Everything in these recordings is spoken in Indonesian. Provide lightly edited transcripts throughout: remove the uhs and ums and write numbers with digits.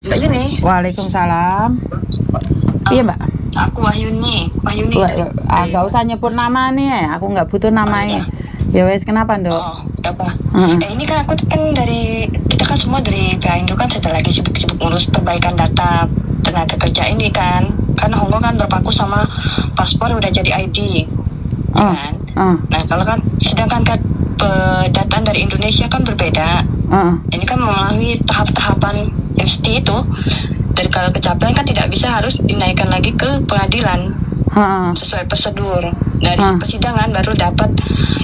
Mbak Yuni. Waalaikumsalam. Iya Mbak. Aku Wahyuni. Nggak usah nyebut nama nih, aku nggak butuh namanya. Ya wes, kenapa Ndok? Oh, apa? Ini kan aku kan kita kan semua dari PA Indo kan sedang lagi sibuk-sibuk ngurus perbaikan data tenaga kerja ini kan. Kan Hongkong kan berpaku sama paspor udah jadi ID. Kan? Nah, kalau kan sedangkan kan pendataan dari Indonesia kan berbeda. Ini kan melalui tahap-tahapan mesti itu. Dari kalau kecapean kan tidak bisa harus dinaikkan lagi ke pengadilan sesuai prosedur. Dari persidangan baru dapat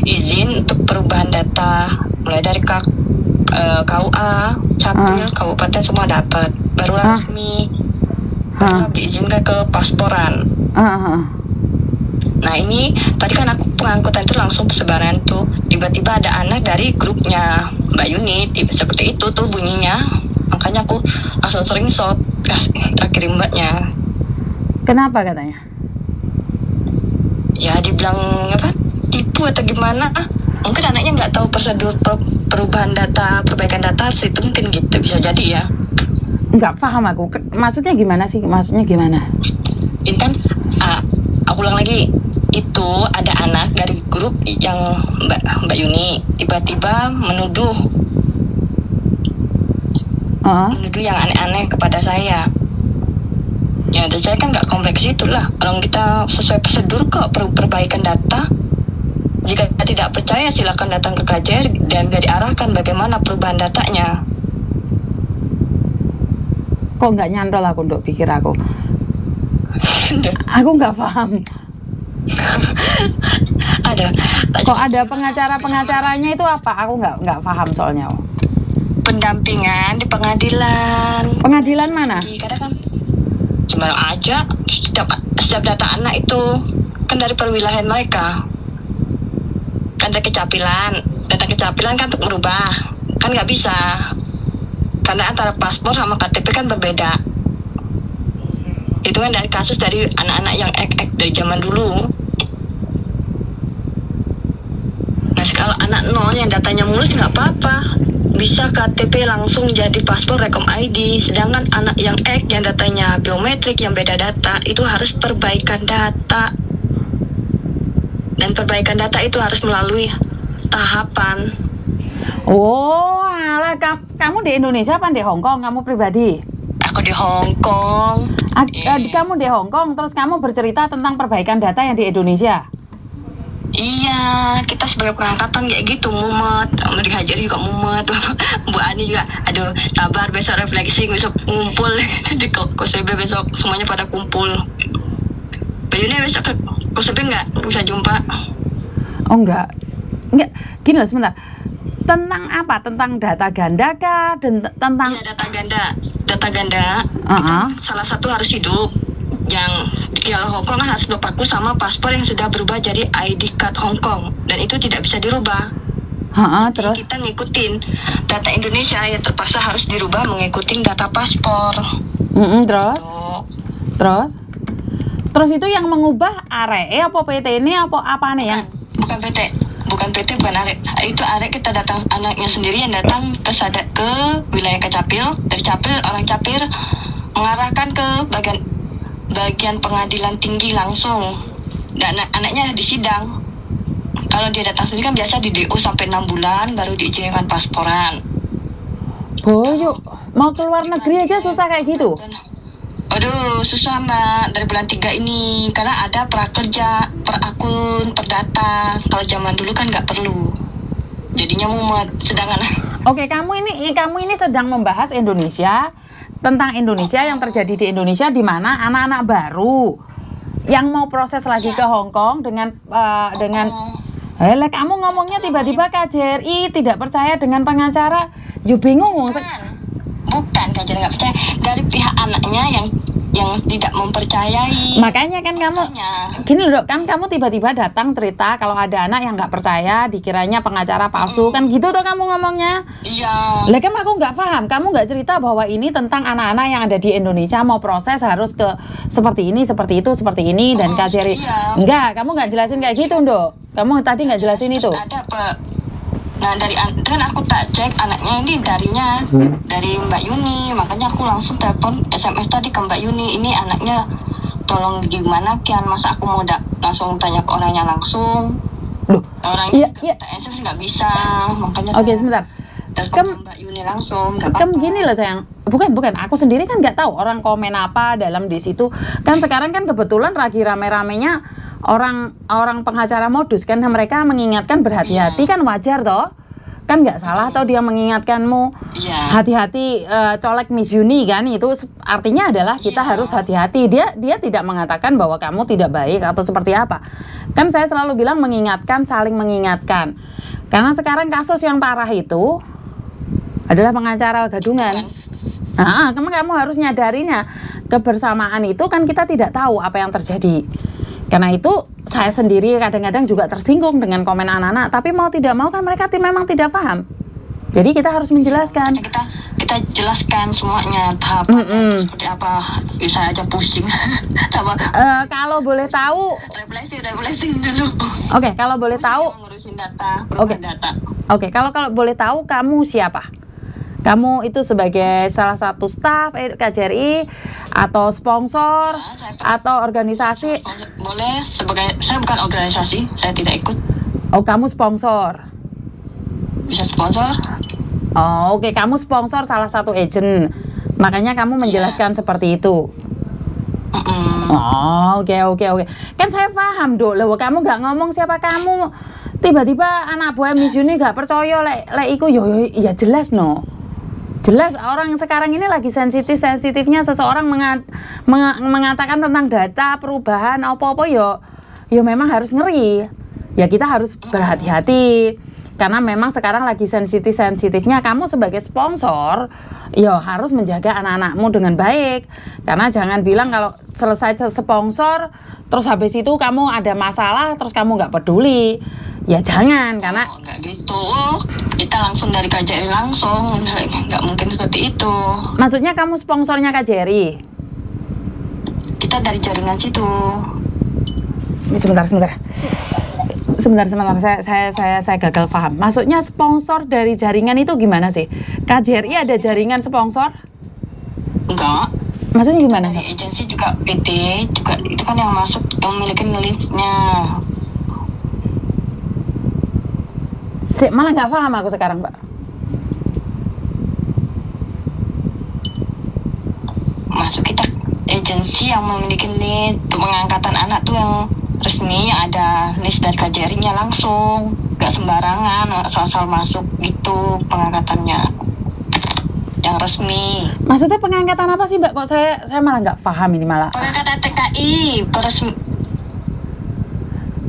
izin untuk perubahan data, mulai dari KUA, Capil, kabupaten semua dapat. Baru resmi, baru diizinkan ke pasporan. Nah ini tadi kan aku pengangkutan itu langsung sebaran tuh, tiba-tiba ada anak dari grupnya Mbak Yuni, seperti itu tuh bunyinya. Makanya aku langsung screenshot kirim Mbaknya. Kenapa katanya? Ya dibilang apa? Tipu atau gimana? Mungkin anaknya nggak tahu prosedur perubahan data, perbaikan data itu mungkin gitu, bisa jadi ya. Nggak paham aku. Maksudnya gimana sih? Maksudnya gimana? Intan, aku ulang lagi. Itu ada anak dari grup yang Mbak Yuni tiba-tiba menuduh yang aneh-aneh kepada saya. Ya, dan saya kan nggak kompleks itulah. Orang kita sesuai prosedur kok perbaikan data. Jika tidak percaya silakan datang ke KJR dan biar diarahkan bagaimana perubahan datanya. Kok nggak nyantol aku Ndok, pikir aku. Aku nggak paham. Kok ada pengacaranya itu apa? Aku nggak paham soalnya. Pendampingan di pengadilan. Pengadilan mana? Kadang kan gimana aja setiap data anak itu kan dari perwilayahan mereka. Kan dari kecapilan, data kecapilan kan untuk merubah kan nggak bisa karena antara paspor sama KTP kan berbeda. Itu kan dari kasus dari anak-anak yang ek dari zaman dulu. Nah kalau anak nol yang datanya mulus nggak apa-apa, bisa KTP langsung jadi paspor rekom ID. Sedangkan anak yang ek yang datanya biometrik yang beda data itu harus perbaikan data. Dan perbaikan data itu harus melalui tahapan. Oh, alah, kamu di Indonesia apa di Hong Kong? Kamu pribadi? Aku di Hong Kong. Kamu di Hong Kong, terus kamu bercerita tentang perbaikan data yang di Indonesia? Iya, kita sebagai perangkatan kayak gitu, mumet. Mari Hajar juga mumet. Bu Ani juga, aduh sabar besok refleksi, besok kumpul di KOSB besok semuanya pada kumpul. Bayunya besok ke KOSB nggak bisa jumpa? Oh enggak, gini loh sebentar. Tentang apa? Tentang data ganda kah? Tentang Iya, data ganda. Salah satu harus hidup. Yang di Hong Kong kan harus berpaku sama paspor yang sudah berubah jadi ID card Hong Kong dan itu tidak bisa dirubah. Terus kita ngikutin data Indonesia yang terpaksa harus dirubah mengikuti data paspor. Terus itu yang mengubah ARE apa PT ini apa nih yang? Bukan PT, bukan ARE. Itu ARE kita datang anaknya sendiri yang datang ke wilayah Kecapil. Dari Capil orang Capil mengarahkan ke bagian pengadilan tinggi langsung. Dan anaknya di sidang. Kalau dia datang sendiri kan biasa di DO sampai 6 bulan baru diizinkan pasporan. Boyok, mau keluar negeri aja susah kayak gitu? Aduh, susah Mbak, dari bulan 3 ini. Karena ada prakerja, per akun, per data. Kalau zaman dulu kan nggak perlu. Jadinya mumet, sedangkan... Oke, kamu ini sedang membahas Indonesia, tentang Indonesia yang terjadi di Indonesia, di mana anak-anak baru yang mau proses lagi ke Hong Kong dengan kamu ngomongnya tiba-tiba KJRI tidak percaya dengan pengacara, bingung. Bukan KJRI nggak percaya, dari pihak anaknya yang tidak mempercayai. Makanya kan gini loh, kan kamu tiba-tiba datang cerita kalau ada anak yang nggak percaya, dikiranya pengacara palsu, kan gitu tuh kamu ngomongnya. Iya. Lah kan aku nggak paham, kamu nggak cerita bahwa ini tentang anak-anak yang ada di Indonesia mau proses harus ke seperti ini, seperti itu, seperti ini, dan KJRI. Iya. Enggak, kamu nggak jelasin kayak gitu, Ndok. Kamu tadi nggak jelasin itu. Ada Nah kan aku tak cek anaknya ini dari Mbak Yuni, makanya aku langsung telepon SMS tadi ke Mbak Yuni, ini anaknya tolong gimana kian, masa aku mau langsung tanya ke orangnya langsung. Loh, orangnya iya. SMS nggak bisa, makanya Oke, sebentar. telepon Mbak Yuni langsung. Gini loh sayang, bukan, aku sendiri kan nggak tahu orang komen apa dalam di situ. Kan sekarang kan kebetulan lagi rame-ramenya orang pengacara modus kan, mereka mengingatkan berhati-hati, kan wajar toh, kan nggak salah toh dia mengingatkanmu hati-hati, colek Miss Yuni kan, itu artinya adalah kita harus hati-hati. Dia tidak mengatakan bahwa kamu tidak baik atau seperti apa. Kan saya selalu bilang mengingatkan, saling mengingatkan. Karena sekarang kasus yang parah itu adalah pengacara gadungan. Nah, kamu harus nyadarinya, kebersamaan itu kan kita tidak tahu apa yang terjadi. Karena itu saya sendiri kadang-kadang juga tersinggung dengan komen anak-anak, tapi mau tidak mau kan mereka memang tidak paham. Jadi kita harus menjelaskan. Kita jelaskan semuanya tahapannya seperti apa. Bisa aja pusing. Kalau boleh tahu, refreshing dulu. Oke, kalau boleh tahu, ngurusin data. Oke, kalau boleh tahu kamu siapa? Kamu itu sebagai salah satu staf KJRI atau sponsor atau organisasi? Boleh, saya bukan organisasi, saya tidak ikut. Oh, kamu sponsor? Bisa sponsor? Oh, oke, kamu sponsor salah satu agent. Makanya kamu menjelaskan seperti itu. Oh, oke. Kan saya paham, Dok. Loh, kamu nggak ngomong siapa kamu. Tiba-tiba anak buah Miss Yuni nggak percaya lek iku ya jelas no. Jelas orang sekarang ini lagi sensitifnya seseorang mengatakan tentang data perubahan apa-apa ya memang harus ngeri. Ya kita harus berhati-hati karena memang sekarang lagi sensitifnya. Kamu sebagai sponsor ya harus menjaga anak-anakmu dengan baik. Karena jangan bilang kalau selesai sponsor terus habis itu kamu ada masalah terus kamu nggak peduli. Ya jangan, karena nggak gitu. Kita langsung dari KJRI langsung, nggak mungkin seperti itu. Maksudnya kamu sponsornya KJRI? Kita dari jaringan situ. Sebentar. Saya gagal paham. Maksudnya sponsor dari jaringan itu gimana sih? KJRI ada jaringan sponsor? Enggak. Maksudnya gimana? Dari agensi juga PT juga itu kan yang masuk yang memiliki listnya. Malah nggak paham aku sekarang, Mbak. Masuk kita agensi yang memiliki list untuk pengangkatan anak tuh yang resmi, ada list dari KJRI-nya langsung, nggak sembarangan asal masuk gitu pengangkatannya, yang resmi. Maksudnya pengangkatan apa sih, Mbak? Kok saya malah nggak paham ini malah. Pengangkatan TKI,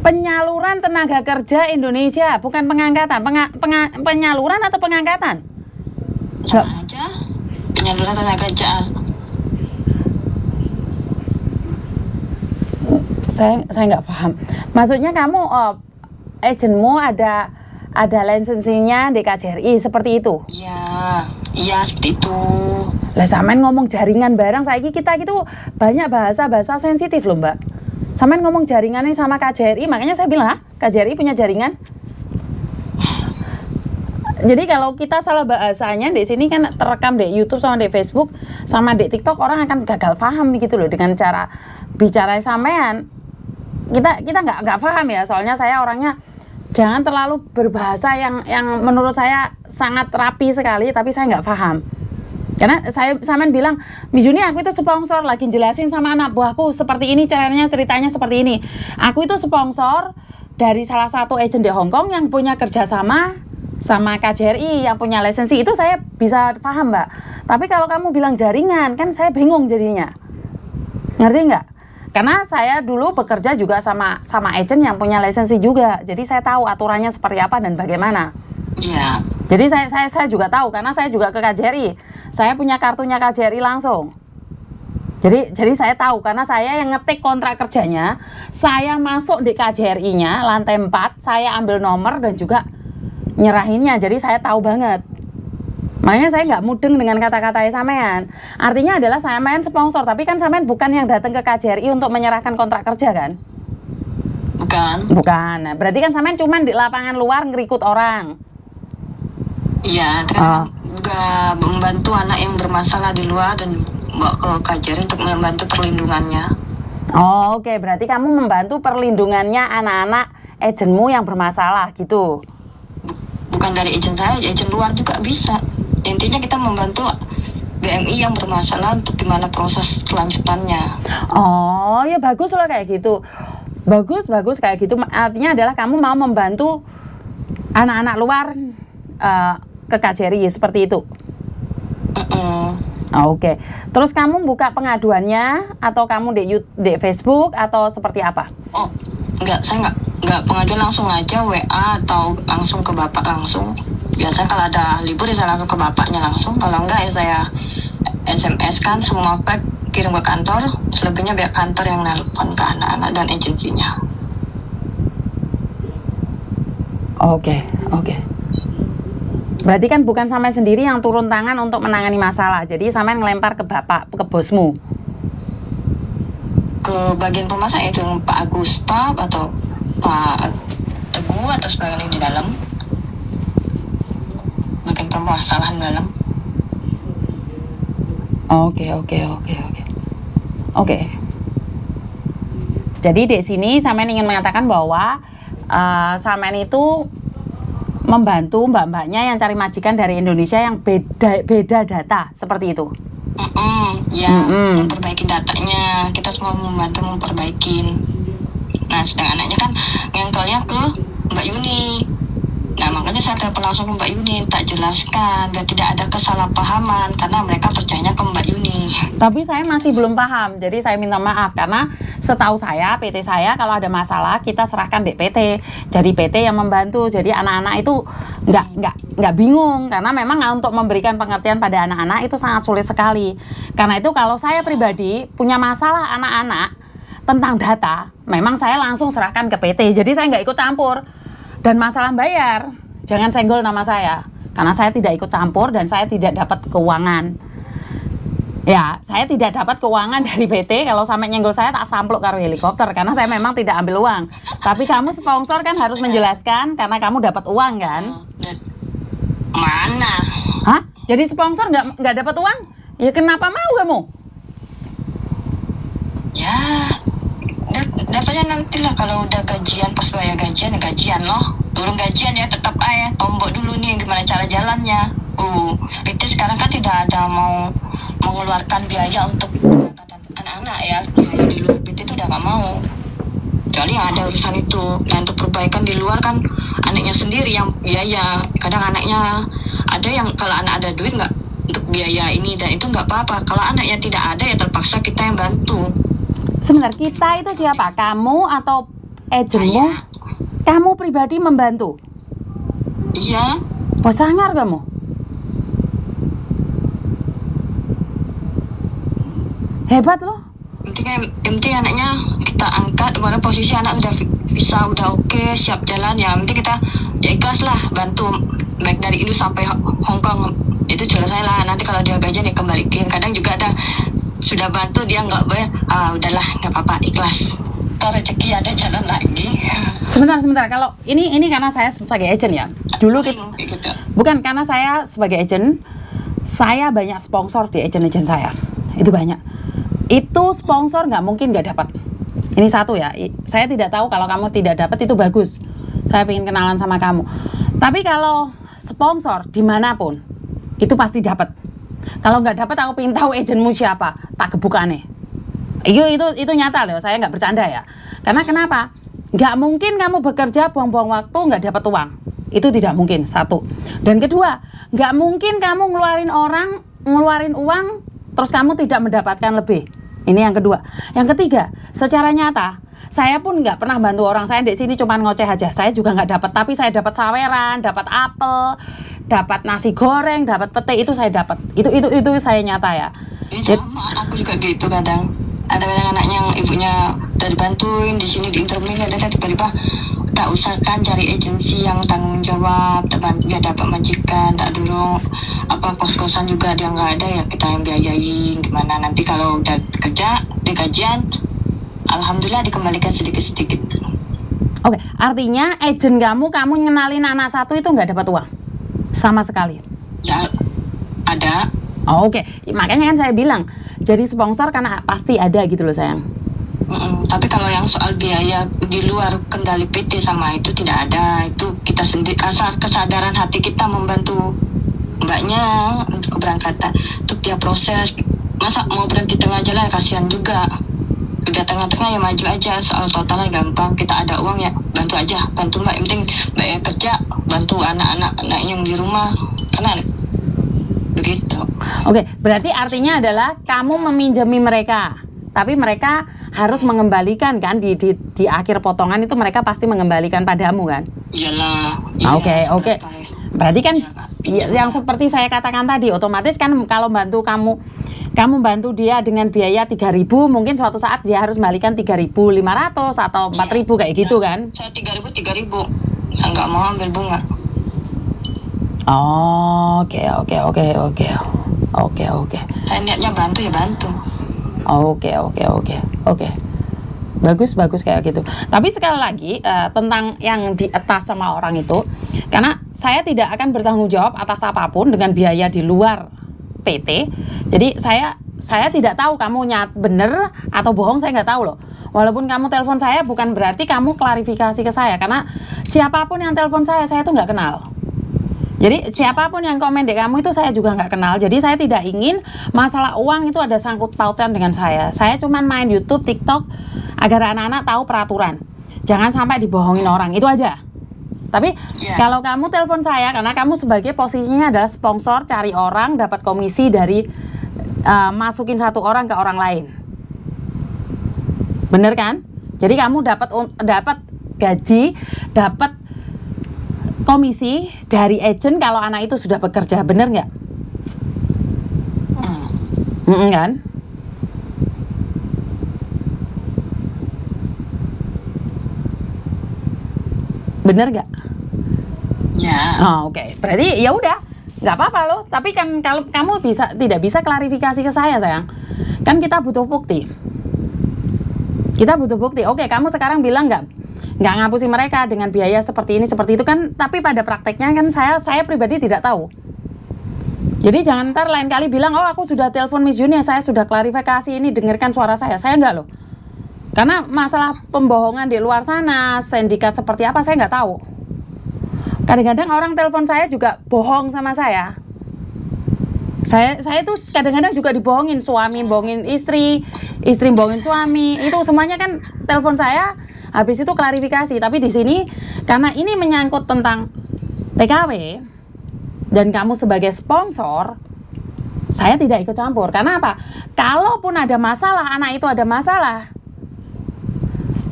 penyaluran tenaga kerja Indonesia, bukan pengangkatan. Penyaluran atau pengangkatan? Sama aja. Penyaluran tenaga kerja. Saya nggak paham. Maksudnya kamu agenmu ada lisensinya di KJRI seperti itu? Iya seperti itu. Lah sampean ngomong jaringan barang, saiki kita gitu banyak bahasa sensitif loh, Mbak. Sampean ngomong jaringannya sama KJRI, makanya saya bilang, KJRI punya jaringan. Jadi kalau kita salah bahasanya di sini kan terekam di YouTube sama di Facebook sama di TikTok, orang akan gagal paham gitu loh dengan cara bicara sampean. Kita nggak paham ya, soalnya saya orangnya jangan terlalu berbahasa yang menurut saya sangat rapi sekali, tapi saya nggak paham. Karena saya sampean bilang, Miss Yuni aku itu sponsor, lagi jelasin sama anak buahku seperti ini caranya, ceritanya seperti ini. Aku itu sponsor dari salah satu agent di Hong Kong yang punya kerjasama sama KJRI yang punya lisensi, itu saya bisa paham, Mbak. Tapi kalau kamu bilang jaringan, kan saya bingung jadinya. Ngerti nggak? Karena saya dulu bekerja juga sama agent yang punya lisensi juga, jadi saya tahu aturannya seperti apa dan bagaimana. Iya. Jadi saya juga tahu karena saya juga ke KJRI. Saya punya kartunya KJRI langsung. Jadi saya tahu karena saya yang ngetik kontrak kerjanya, saya masuk di KJRI-nya lantai 4, saya ambil nomor dan juga nyerahinnya. Jadi saya tahu banget. Makanya saya nggak mudeng dengan kata-kata sampean. Artinya adalah sampean sponsor, tapi kan sampean bukan yang datang ke KJRI untuk menyerahkan kontrak kerja kan? Bukan. Bukan. Berarti kan sampean cuman di lapangan luar ngerikut orang. Iya, kan juga membantu anak yang bermasalah di luar dan bawa ke KJRI untuk membantu perlindungannya. Oh, oke. Berarti kamu membantu perlindungannya anak-anak agenmu yang bermasalah gitu. Bukan dari agent saya, agent luar juga bisa. Intinya kita membantu BMI yang bermasalah untuk gimana proses kelanjutannya. Oh, ya bagus loh kayak gitu. Bagus kayak gitu. Artinya adalah kamu mau membantu anak-anak luar ke KJRI seperti itu. Oke. Terus kamu buka pengaduannya atau kamu di Facebook atau seperti apa? Oh, enggak, saya enggak pengaduan, langsung aja WA atau langsung ke bapak langsung. Biasanya kalau ada libur ya saya langsung ke bapaknya langsung. Kalau enggak ya saya SMS kan semua pack kirim ke kantor. Selebihnya biar kantor yang nelpon ke anak-anak dan agensinya. Oke. Berarti kan bukan sampean sendiri yang turun tangan untuk menangani masalah. Jadi sampean ngelempar ke bapak, ke bosmu. Ke bagian pemasak itu Pak Agustaf atau Pak Teguh atau sebagainya di dalam. Bagian permasalahan dalam. Oke. Jadi di sini sampean ingin mengatakan bahwa sampean itu membantu mbak-mbaknya yang cari majikan dari Indonesia yang beda data seperti itu. Memperbaiki datanya, kita semua membantu memperbaikin. Nah, sedang anaknya kan ngengkelnya ke Mbak Yuni. Nah, makanya saya telepon langsung ke Mbak Yuni, tak jelaskan dan tidak ada kesalahpahaman karena mereka percayanya ke Mbak Yuni. Tapi saya masih belum paham, jadi saya minta maaf karena setahu saya PT saya kalau ada masalah kita serahkan di PT. Jadi PT yang membantu. Jadi anak-anak itu nggak bingung karena memang untuk memberikan pengertian pada anak-anak itu sangat sulit sekali. Karena itu kalau saya pribadi punya masalah anak-anak tentang data, memang saya langsung serahkan ke PT. Jadi saya nggak ikut campur. Dan masalah bayar, jangan senggol nama saya karena saya tidak ikut campur dan saya tidak dapat keuangan. Ya, saya tidak dapat keuangan dari PT. Kalau sampai nyenggol saya tak sampluk karo helikopter karena saya memang tidak ambil uang. Tapi kamu sponsor kan harus menjelaskan karena kamu dapat uang kan? Mana? Hah? Jadi sponsor nggak dapat uang? Ya kenapa mau kamu? Ya, dapatnya nantilah kalau udah gajian, pas bayar gajian ya gajian loh. Turun gajian ya tetap aja tombok dulu nih gimana cara jalannya. PT sekarang kan tidak ada mau mengeluarkan biaya untuk anak-anak ya. Biaya di luar PT itu udah nggak mau. Kecuali yang ada urusan itu. Nah, untuk perbaikan di luar kan anaknya sendiri yang biaya. Kadang anaknya ada yang kalau anak ada duit nggak untuk biaya ini dan itu nggak apa-apa. Kalau anaknya tidak ada ya terpaksa kita yang bantu. Sebenarnya kita itu siapa? Kamu atau agenmu? Kamu pribadi membantu? Iya. Wah, sangar kamu. Hebat loh. Penting anaknya kita angkat, mana posisi anak udah oke, siap jalan ya. Penting kita ya ikhlas lah bantu baik dari Indo sampai Hong Kong. Itu selesai lah. Nanti kalau dia gajian ya kembalikan. Kadang juga ada sudah bantu dia nggak bayar, udahlah nggak apa-apa, ikhlas. Kalau rezeki ada jalan lagi. Sebentar. Kalau ini karena saya sebagai agent ya. Dulu bukan karena saya sebagai agent, saya banyak sponsor di agent saya. Itu banyak. Itu sponsor nggak mungkin nggak dapat. Ini satu ya. Saya tidak tahu kalau kamu tidak dapat itu bagus. Saya pengen kenalan sama kamu. Tapi kalau sponsor dimanapun itu pasti dapat. Kalau nggak dapat aku pengen tahu agentmu siapa. Tak gebukane. Itu nyata loh, saya nggak bercanda ya. Karena kenapa? Nggak mungkin kamu bekerja buang-buang waktu nggak dapat uang. Itu tidak mungkin, satu. Dan kedua, nggak mungkin kamu ngeluarin uang terus kamu tidak mendapatkan lebih. Ini yang kedua. Yang ketiga, secara nyata saya pun nggak pernah bantu orang. Saya di sini cuma ngoceh aja. Saya juga nggak dapat, tapi saya dapat saweran, dapat apel, dapat nasi goreng, dapat pete, itu saya dapat. Itu saya nyata ya. Sama, aku juga gitu kadang. Ada anaknya yang ibunya udah dibantuin di sini di intermin, ada tiba-tiba tak usahakan cari agensi yang tanggung jawab, dia dapat majikan, tak dorong kos-kosan juga dia nggak ada ya kita yang biayain. Gimana nanti kalau udah kerja di gajian, alhamdulillah dikembalikan sedikit-sedikit. Oke, artinya agent kamu ngenalin anak satu itu nggak dapat uang Sama sekali. Ya, ada. Oh, oke. Makanya kan saya bilang, jadi sponsor karena pasti ada gitu loh sayang. Tapi kalau yang soal biaya di luar kendali PT sama itu tidak ada. Itu kita sendiri, kesadaran hati kita membantu mbaknya untuk keberangkatan, untuk dia proses. Masa mau berhenti tengah jalan, kasihan juga. Udah tengah-tengah ya maju aja, soal totalnya gampang. Kita ada uang ya bantu aja, bantu mbak. Yang penting mbak ya kerja, bantu anak-anak yang di rumah, karena begitu. Oke, berarti artinya adalah kamu meminjami mereka, tapi mereka harus mengembalikan kan di akhir potongan itu mereka pasti mengembalikan padamu kan? Iyalah. Oke. Berarti kan yang seperti saya katakan tadi, otomatis kan kalau bantu kamu bantu dia dengan biaya 3.000, mungkin suatu saat dia harus balikan 3.500 atau 4.000 kayak gitu kan? Saya 3.000. Saya nggak mau ambil bunga. Oh, oke. Saya niatnya bantu ya bantu. Oke. Bagus kayak gitu. Tapi sekali lagi tentang yang di atas sama orang itu, karena saya tidak akan bertanggung jawab atas apapun dengan biaya di luar PT. Jadi saya tidak tahu kamu bener atau bohong, saya nggak tahu loh. Walaupun kamu telepon saya bukan berarti kamu klarifikasi ke saya, karena siapapun yang telepon saya tuh nggak kenal. Jadi siapapun yang komen di kamu itu saya juga nggak kenal. Jadi saya tidak ingin masalah uang itu ada sangkut pautan dengan saya. Saya cuma main YouTube, TikTok agar anak-anak tahu peraturan. Jangan sampai dibohongin orang, itu aja. Tapi kalau kamu telepon saya karena kamu sebagai posisinya adalah sponsor, cari orang, dapat komisi dari masukin satu orang ke orang lain. Bener kan? Jadi kamu dapat gaji, dapat komisi dari agent kalau anak itu sudah bekerja, bener nggak? Kan? Bener nggak? Ya. Oh, oke. Berarti ya udah, nggak apa-apa loh. Tapi kan kalau kamu tidak bisa klarifikasi ke saya sayang. Kan kita butuh bukti. Oke, kamu sekarang bilang nggak ngapusi mereka dengan biaya seperti ini seperti itu kan, tapi pada prakteknya kan saya pribadi tidak tahu. Jadi jangan ntar lain kali bilang, oh aku sudah telepon Miss Junia, saya sudah klarifikasi ini, dengarkan suara saya nggak loh. Karena masalah pembohongan di luar sana, sindikat seperti apa saya nggak tahu. Kadang-kadang orang telepon saya juga bohong sama saya. Saya tuh kadang-kadang juga dibohongin, suami bohongin istri bohongin suami, itu semuanya kan telepon saya. Habis itu klarifikasi, tapi di sini karena ini menyangkut tentang TKW dan kamu sebagai sponsor, saya tidak ikut campur. Karena apa? Kalaupun ada masalah, anak itu ada masalah,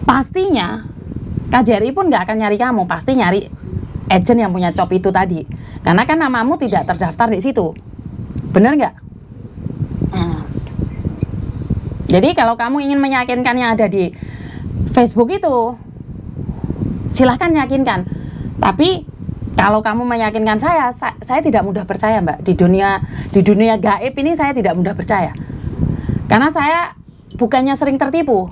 pastinya KJRI pun nggak akan nyari kamu, pasti nyari agent yang punya job itu tadi. Karena kan namamu tidak terdaftar di situ, bener nggak? Jadi kalau kamu ingin meyakinkan yang ada di Facebook itu, silahkan yakinkan. Tapi kalau kamu meyakinkan saya tidak mudah percaya mbak. Di dunia gaib ini saya tidak mudah percaya. Karena saya bukannya sering tertipu.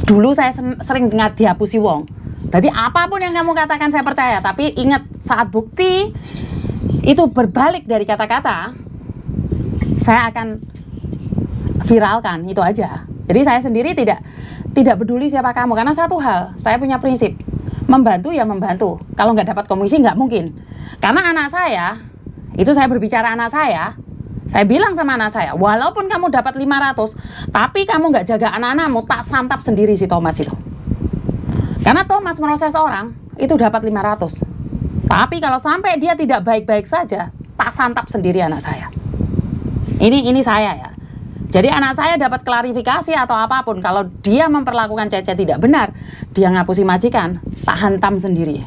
Dulu saya sering dengar dihapusi wong. Jadi apapun yang kamu katakan saya percaya. Tapi ingat, saat bukti itu berbalik dari kata-kata, saya akan viralkan, itu aja. Jadi saya sendiri tidak peduli siapa kamu, karena satu hal, saya punya prinsip, membantu ya membantu. Kalau nggak dapat komisi nggak mungkin. Karena anak saya, itu saya berbicara anak saya bilang sama anak saya, walaupun kamu dapat 500, tapi kamu nggak jaga anak-anakmu, tak santap sendiri si Thomas itu. Karena Thomas proses orang, itu dapat 500. Tapi kalau sampai dia tidak baik-baik saja, tak santap sendiri anak saya. Ini saya ya. Jadi anak saya dapat klarifikasi atau apapun, kalau dia memperlakukan Cece tidak benar, dia ngapusi majikan, tak hantam sendiri.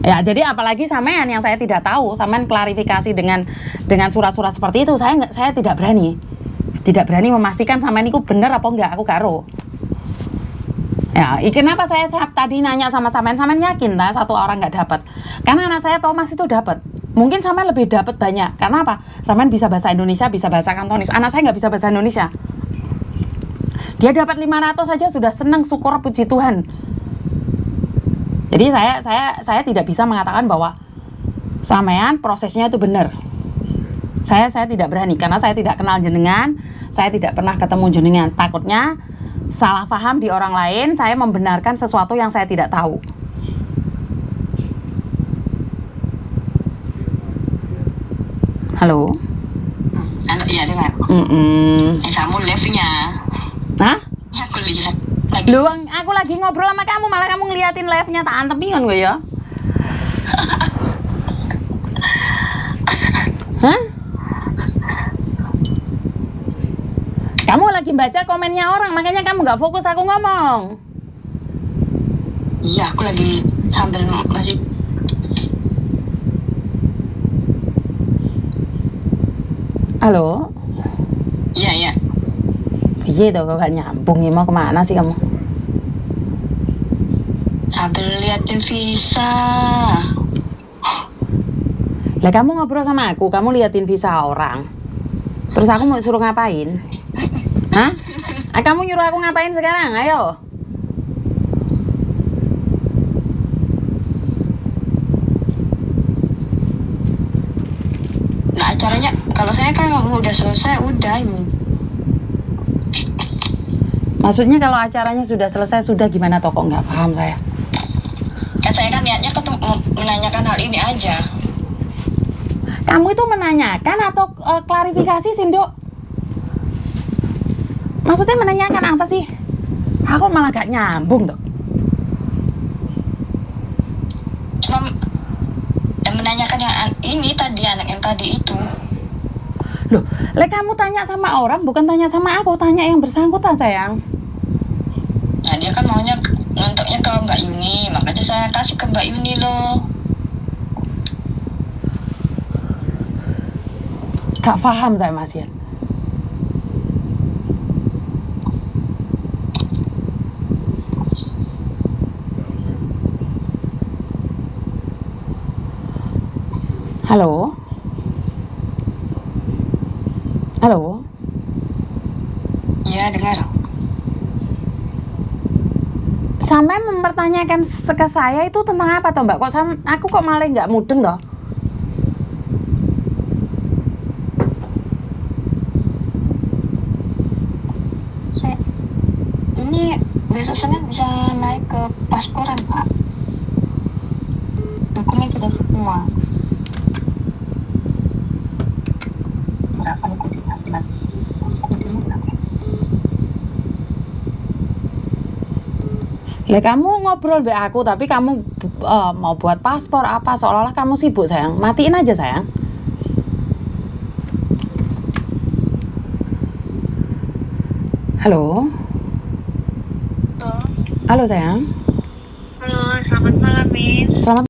Ya, jadi apalagi sampean yang saya tidak tahu, sampean klarifikasi dengan surat-surat seperti itu, saya tidak berani memastikan sampean itu benar apa enggak, aku karo. Ya, kenapa saya tadi nanya sama sampean yakin lah satu orang nggak dapat? Karena anak saya Thomas itu dapat. Mungkin sampean lebih dapat banyak. Karena apa? Sampean bisa bahasa Indonesia, bisa bahasa Kantonis. Anak saya nggak bisa bahasa Indonesia. Dia dapat 500 saja sudah senang, syukur, puji Tuhan. Jadi saya tidak bisa mengatakan bahwa Sampean prosesnya itu benar. Saya tidak berani karena saya tidak kenal jenengan, saya tidak pernah ketemu jenengan. Takutnya salah paham di orang lain, saya membenarkan sesuatu yang saya tidak tahu. Halo? Iya dengar. Kamu live-nya. Hah? Aku lihat. Lu, aku lagi ngobrol sama kamu, malah kamu ngeliatin live-nya, tak antepingan gue ya. Hah? Kamu lagi baca komennya orang, makanya kamu nggak fokus aku ngomong. Iya, aku lagi sambil masih. Halo? Iya. Iya tuh, kok gak nyambung ya, mau kemana sih kamu? Sambil liatin visa. Lah kamu ngobrol sama aku, kamu liatin visa orang. Terus aku mau suruh ngapain? Hah? Kamu nyuruh aku ngapain sekarang? Ayo. Nah acaranya, kalau saya kan kamu udah selesai, udah ini. Maksudnya kalau acaranya sudah selesai, sudah gimana toh? Kok nggak paham saya? Kan saya kan niatnya menanyakan hal ini aja. Kamu itu menanyakan atau klarifikasi sih, Dok? Maksudnya menanyakan apa sih? Aku malah gak nyambung tuh. Cuma menanyakan yang ini tadi, anak yang tadi itu. Loh, kamu tanya sama orang, bukan tanya sama aku, tanya yang bersangkutan, sayang. Nah dia kan maunya ngontaknya ke Mbak Yuni, makanya saya kasih ke Mbak Yuni loh. Gak paham saya, Mas Yan. Halo? Halo? Iya dengar. Sampai mempertanyakan ke saya itu tentang apa toh, Mbak? Aku kok malah nggak mudeng toh? Ini besok Senin bisa naik ke pasporan, Pak. Dokumen sudah semua. Berapa kuantitas nanti? Lah kamu ngobrol be aku, tapi kamu mau buat paspor apa? Seolah-olah kamu sibuk, sayang. Matiin aja, sayang. Halo? Halo, sayang. Halo, selamat malam, Miss. Selamat